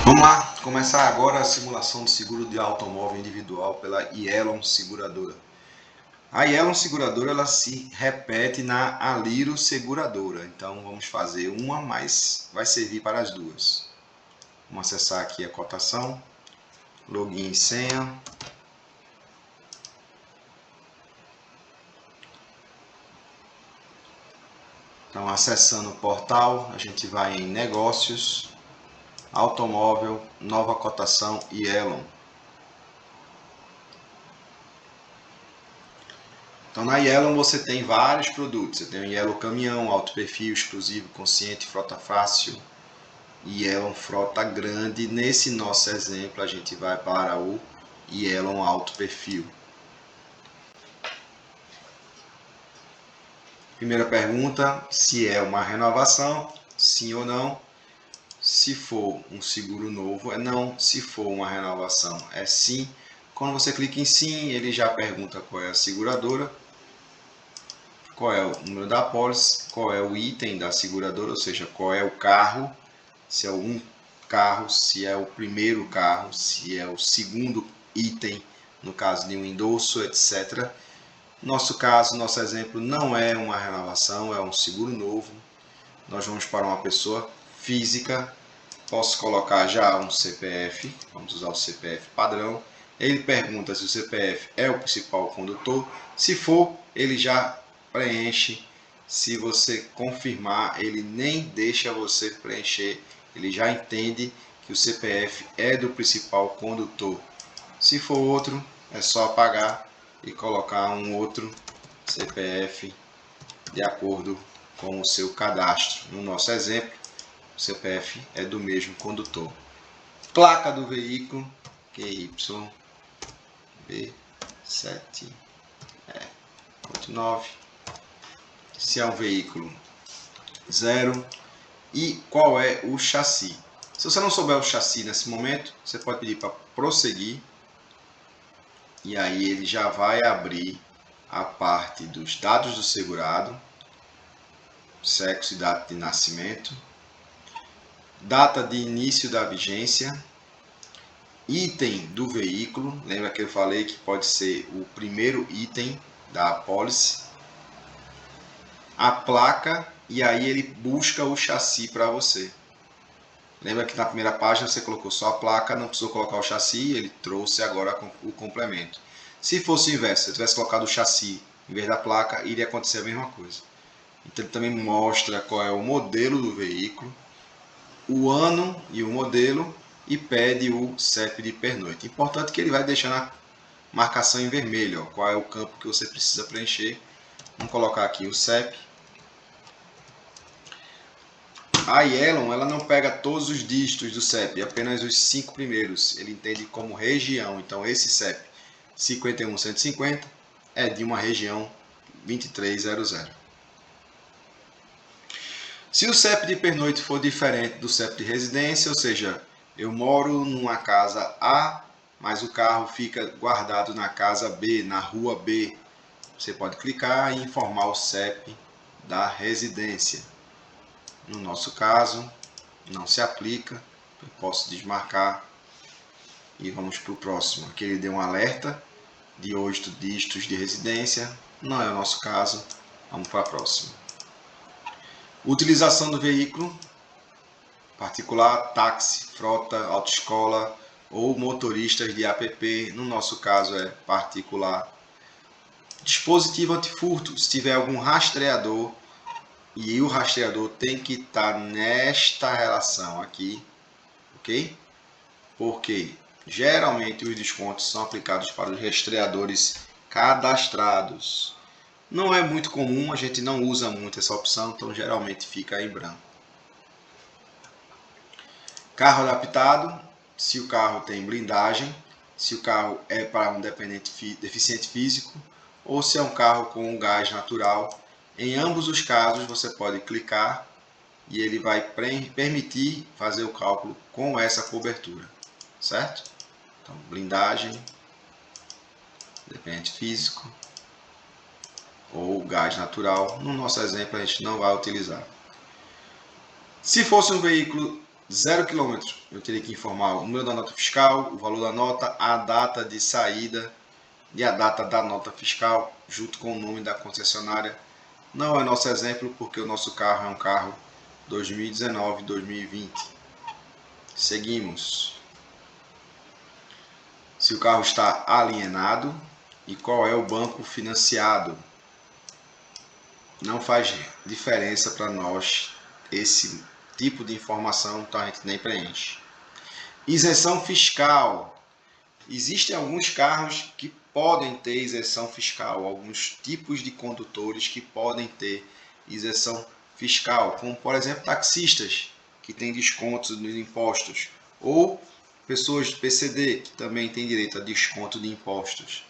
Vamos lá, começar agora a simulação de seguro de automóvel individual pela Yellow Seguradora. A Yellow Seguradora ela se repete na Aliro Seguradora, então vamos fazer uma, mas vai servir para as duas. Vamos acessar aqui a cotação, login e senha. Então acessando o portal, a gente vai em negócios, automóvel, nova cotação Yellow. Então na Yellow você tem vários produtos, você tem o Yellow Caminhão, alto perfil, exclusivo, consciente, frota fácil e Yellow frota grande. Nesse nosso exemplo a gente vai para o Yellow alto perfil. Primeira pergunta, se é uma renovação, sim ou não. Se for um seguro novo, é não. Se for uma renovação, é sim. Quando você clica em sim, ele já pergunta qual é a seguradora, qual é o número da apólice, qual é o item da seguradora, ou seja, qual é o carro, se é um carro, se é o primeiro carro, se é o segundo item, no caso de um endosso, etc. Nosso caso, nosso exemplo não é uma renovação, é um seguro novo. Nós vamos para uma pessoa física. Posso colocar já um CPF, vamos usar o CPF padrão. Ele pergunta se o CPF é o principal condutor. Se for, ele já preenche. Se você confirmar, ele nem deixa você preencher. Ele já entende que o CPF é do principal condutor. Se for outro, é só apagar e colocar um outro CPF de acordo com o seu cadastro. No nosso exemplo, o CPF é do mesmo condutor. Placa do veículo QYB789. Se é um veículo 0. E qual é o chassi? Se você não souber o chassi nesse momento, você pode pedir para prosseguir. E aí ele já vai abrir a parte dos dados do segurado, sexo e data de nascimento, data de início da vigência, item do veículo, lembra que eu falei que pode ser o primeiro item da apólice, a placa, e aí ele busca o chassi para você. Lembra que na primeira página você colocou só a placa, não precisou colocar o chassi, ele trouxe agora o complemento. Se fosse o inverso, se eu tivesse colocado o chassi em vez da placa, iria acontecer a mesma coisa. Então ele também mostra qual é o modelo do veículo, o ano e o modelo, e pede o CEP de pernoite. Importante que ele vai deixando a marcação em vermelho, ó, qual é o campo que você precisa preencher. Vamos colocar aqui o CEP. A Yellow ela não pega todos os dígitos do CEP, apenas os 5 primeiros. Ele entende como região. Então esse CEP 51150 é de uma região 2300. Se o CEP de pernoite for diferente do CEP de residência, ou seja, eu moro numa casa A, mas o carro fica guardado na casa B, na rua B, você pode clicar e informar o CEP da residência. No nosso caso, não se aplica, eu posso desmarcar e vamos para o próximo. Aqui ele deu um alerta de 8 dígitos de residência, não é o nosso caso, vamos para a próxima. Utilização do veículo, particular, táxi, frota, autoescola ou motoristas de app, no nosso caso é particular. Dispositivo antifurto, se tiver algum rastreador, e o rastreador tem que estar nesta relação aqui, ok? Porque geralmente os descontos são aplicados para os rastreadores cadastrados. Não é muito comum, a gente não usa muito essa opção, então geralmente fica em branco. Carro adaptado, se o carro tem blindagem, se o carro é para um deficiente físico ou se é um carro com gás natural. Em ambos os casos você pode clicar e ele vai permitir fazer o cálculo com essa cobertura, certo? Então, blindagem, dependente físico ou gás natural. No nosso exemplo a gente não vai utilizar. Se fosse um veículo 0 km, eu teria que informar o número da nota fiscal, o valor da nota, a data de saída e a data da nota fiscal, junto com o nome da concessionária. Não é nosso exemplo, porque o nosso carro é um carro 2019-2020. Seguimos. Se o carro está alienado e qual é o banco financiado. Não faz diferença para nós esse tipo de informação, então a gente nem preenche. Isenção fiscal. Existem alguns carros que podem ter isenção fiscal, alguns tipos de condutores que podem ter isenção fiscal, como por exemplo taxistas, que têm descontos nos impostos, ou pessoas de PCD, que também têm direito a desconto de impostos.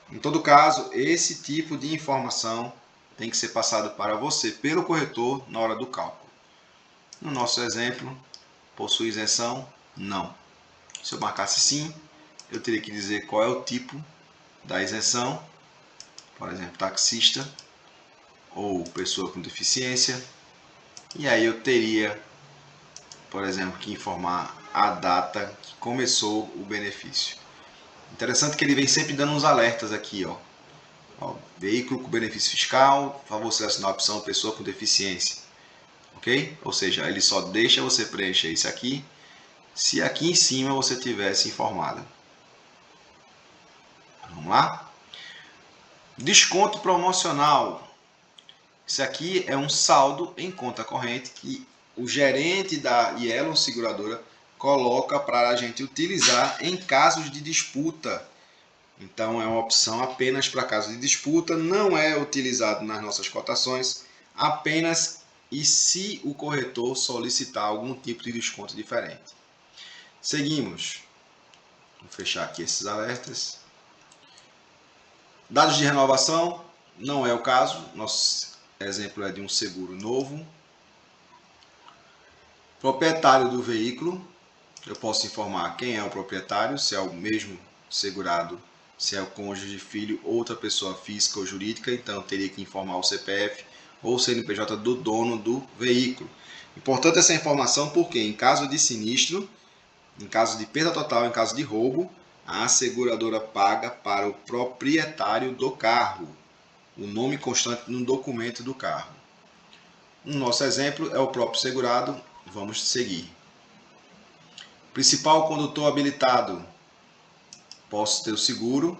Em todo caso, esse tipo de informação tem que ser passado para você pelo corretor na hora do cálculo. No nosso exemplo, possui isenção? Não. Se eu marcasse sim, eu teria que dizer qual é o tipo da isenção, por exemplo, taxista ou pessoa com deficiência, e aí eu teria, por exemplo, que informar a data que começou o benefício. Interessante que ele vem sempre dando uns alertas aqui, ó. Veículo com benefício fiscal, por favor, selecionar a opção pessoa com deficiência, ok? Ou seja, ele só deixa você preencher isso aqui se aqui em cima você tivesse informado. Vamos lá? Desconto promocional. Isso aqui é um saldo em conta corrente que o gerente da Yellow Seguradora coloca para a gente utilizar em casos de disputa. Então é uma opção apenas para casos de disputa, não é utilizado nas nossas cotações, apenas e se o corretor solicitar algum tipo de desconto diferente. Seguimos. Vou fechar aqui esses alertas. Dados de renovação, não é o caso. Nosso exemplo é de um seguro novo. Proprietário do veículo, eu posso informar quem é o proprietário, se é o mesmo segurado, se é o cônjuge, filho, outra pessoa física ou jurídica, então eu teria que informar o CPF ou o CNPJ do dono do veículo. Importante essa informação porque em caso de sinistro, em caso de perda total, em caso de roubo, a seguradora paga para o proprietário do carro, o nome constante no documento do carro. No nosso exemplo é o próprio segurado, vamos seguir. Principal condutor habilitado. Posso ter o seguro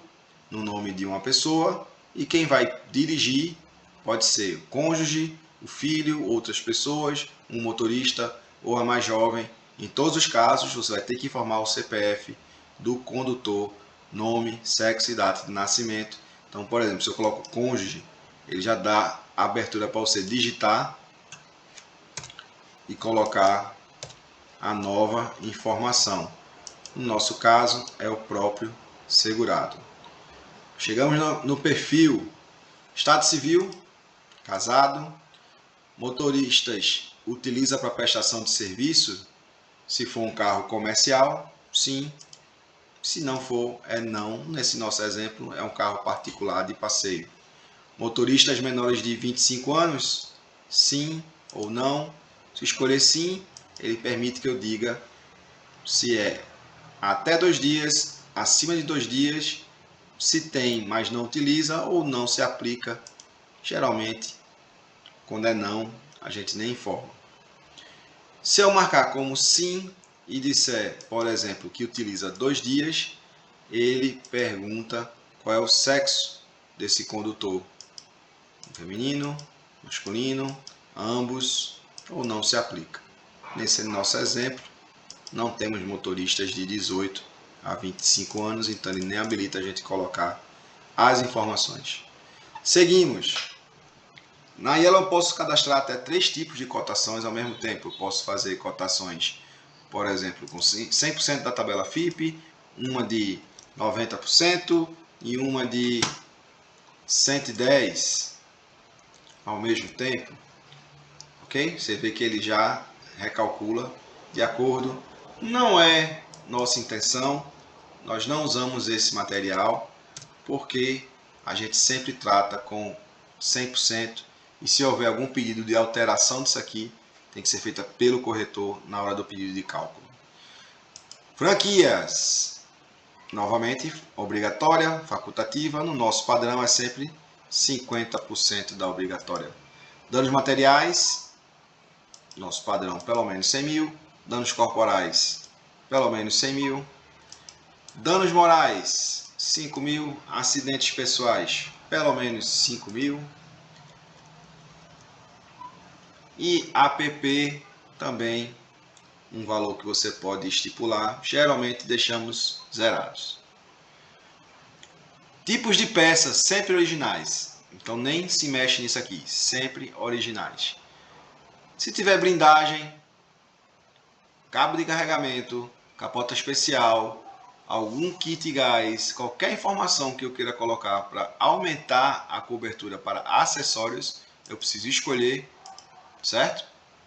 no nome de uma pessoa e quem vai dirigir pode ser o cônjuge, o filho, outras pessoas, um motorista ou a mais jovem. Em todos os casos, você vai ter que informar o CPF do condutor, nome, sexo e data de nascimento. Então, por exemplo, se eu coloco cônjuge, ele já dá abertura para você digitar e colocar a nova informação. No nosso caso, é o próprio segurado. Chegamos no perfil. Estado civil, casado. Motoristas utiliza para prestação de serviço? Se for um carro comercial, sim. Se não for, é não. Nesse nosso exemplo, é um carro particular de passeio. Motoristas menores de 25 anos? Sim ou não. Se escolher sim, ele permite que eu diga se é até 2 dias, acima de 2 dias, se tem, mas não utiliza ou não se aplica. Geralmente, quando é não, a gente nem informa. Se eu marcar como sim e disser, por exemplo, que utiliza 2 dias, ele pergunta qual é o sexo desse condutor. Feminino, masculino, ambos, ou não se aplica. Nesse nosso exemplo, não temos motoristas de 18 a 25 anos, então ele nem habilita a gente colocar as informações. Seguimos. Na Yellow eu posso cadastrar até 3 tipos de cotações ao mesmo tempo. Eu posso fazer cotações, por exemplo, com 100% da tabela FIPE, uma de 90% e uma de 110% ao mesmo tempo. Ok? Você vê que ele já recalcula de acordo. Não é nossa intenção, nós não usamos esse material porque a gente sempre trata com 100% e se houver algum pedido de alteração disso aqui, tem que ser feita pelo corretor na hora do pedido de cálculo. Franquias, novamente, obrigatória, facultativa. No nosso padrão é sempre 50% da obrigatória. Danos materiais, nosso padrão pelo menos 100 mil. Danos corporais, pelo menos 100 mil. Danos morais, 5 mil. Acidentes pessoais, pelo menos 5 mil. E APP também, um valor que você pode estipular. Geralmente deixamos zerados. Tipos de peças, sempre originais. Então nem se mexe nisso aqui, sempre originais. Se tiver blindagem, cabo de carregamento, capota especial, algum kit gás, qualquer informação que eu queira colocar para aumentar a cobertura para acessórios, eu preciso escolher, certo?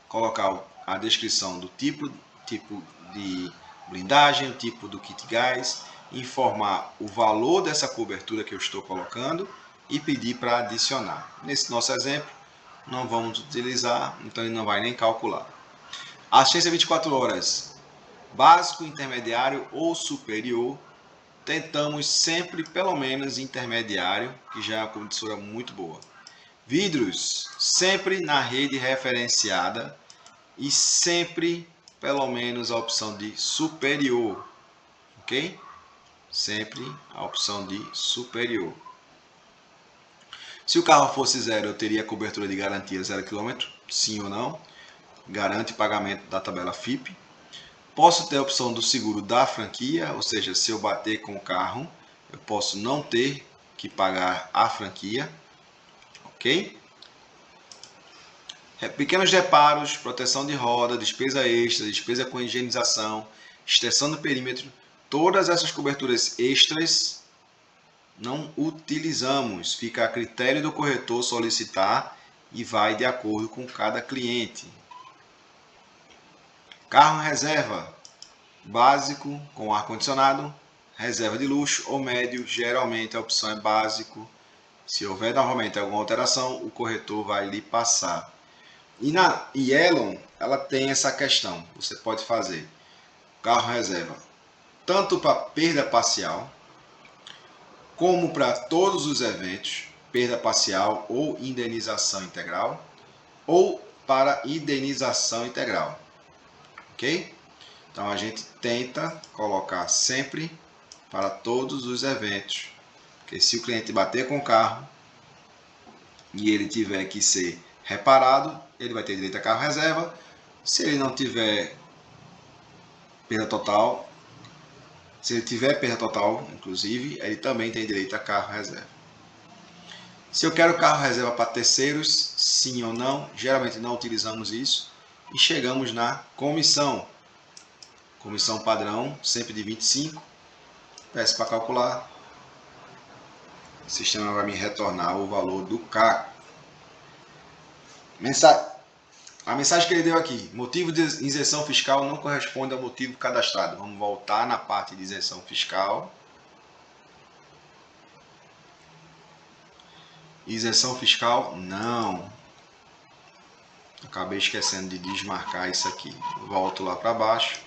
Colocar a descrição do tipo de blindagem, o tipo do kit gás, informar o valor dessa cobertura que eu estou colocando e pedir para adicionar. Nesse nosso exemplo, não vamos utilizar, então ele não vai nem calcular. Assistência 24 horas, básico, intermediário ou superior. Tentamos sempre pelo menos intermediário, que já é uma cobertura muito boa. Vidros, sempre na rede referenciada e sempre pelo menos a opção de superior, ok? Sempre a opção de superior. Se o carro fosse zero, eu teria cobertura de garantia 0 km, sim ou não. Garante pagamento da tabela FIP. Posso ter a opção do seguro da franquia, ou seja, se eu bater com o carro, eu posso não ter que pagar a franquia, ok? Pequenos reparos, proteção de roda, despesa extra, despesa com higienização, extensão do perímetro, todas essas coberturas extras não utilizamos, fica a critério do corretor solicitar e vai de acordo com cada cliente. Carro reserva, básico com ar-condicionado, reserva de luxo ou médio, geralmente a opção é básico. Se houver novamente alguma alteração, o corretor vai lhe passar. E na Yellow, ela tem essa questão, você pode fazer carro reserva tanto para perda parcial, como para todos os eventos, perda parcial ou indenização integral, ou para indenização integral, ok? Então a gente tenta colocar sempre para todos os eventos, porque se o cliente bater com o carro e ele tiver que ser reparado, ele vai ter direito a carro reserva. Se ele não tiver perda total, se ele tiver perda total, inclusive, ele também tem direito a carro reserva. Se eu quero carro reserva para terceiros, sim ou não, geralmente não utilizamos isso. E chegamos na comissão. Comissão padrão, sempre de 25. Peço para calcular. O sistema vai me retornar o valor do CAC. A mensagem que ele deu aqui, motivo de isenção fiscal não corresponde ao motivo cadastrado. Vamos voltar na parte de isenção fiscal. Isenção fiscal, não. Acabei esquecendo de desmarcar isso aqui. Volto lá para baixo.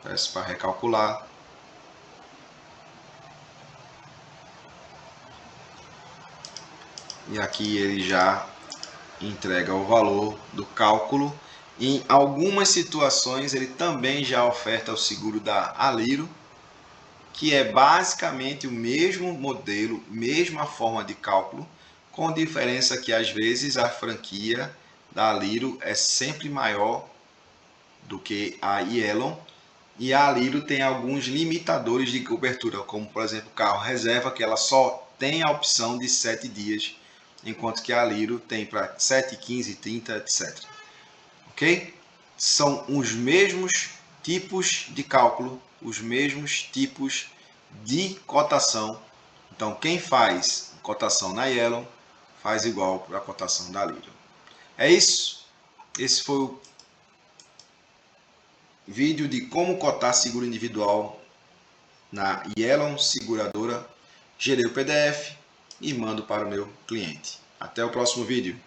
Peço para recalcular. E aqui ele já entrega o valor do cálculo. Em algumas situações ele também já oferta o seguro da Aliro, que é basicamente o mesmo modelo, mesma forma de cálculo, com diferença que às vezes a franquia da Aliro é sempre maior do que a Yellow, e a Aliro tem alguns limitadores de cobertura, como por exemplo o carro reserva, que ela só tem a opção de 7 dias, enquanto que a Aliro tem para 7, 15, 30, etc. Ok? São os mesmos tipos de cálculo, os mesmos tipos de cotação. Então, quem faz cotação na Yellow faz igual para a cotação da Aliro. É isso. Esse foi o vídeo de como cotar seguro individual na Yellow Seguradora. Gerei o PDF e mando para o meu cliente. Até o próximo vídeo.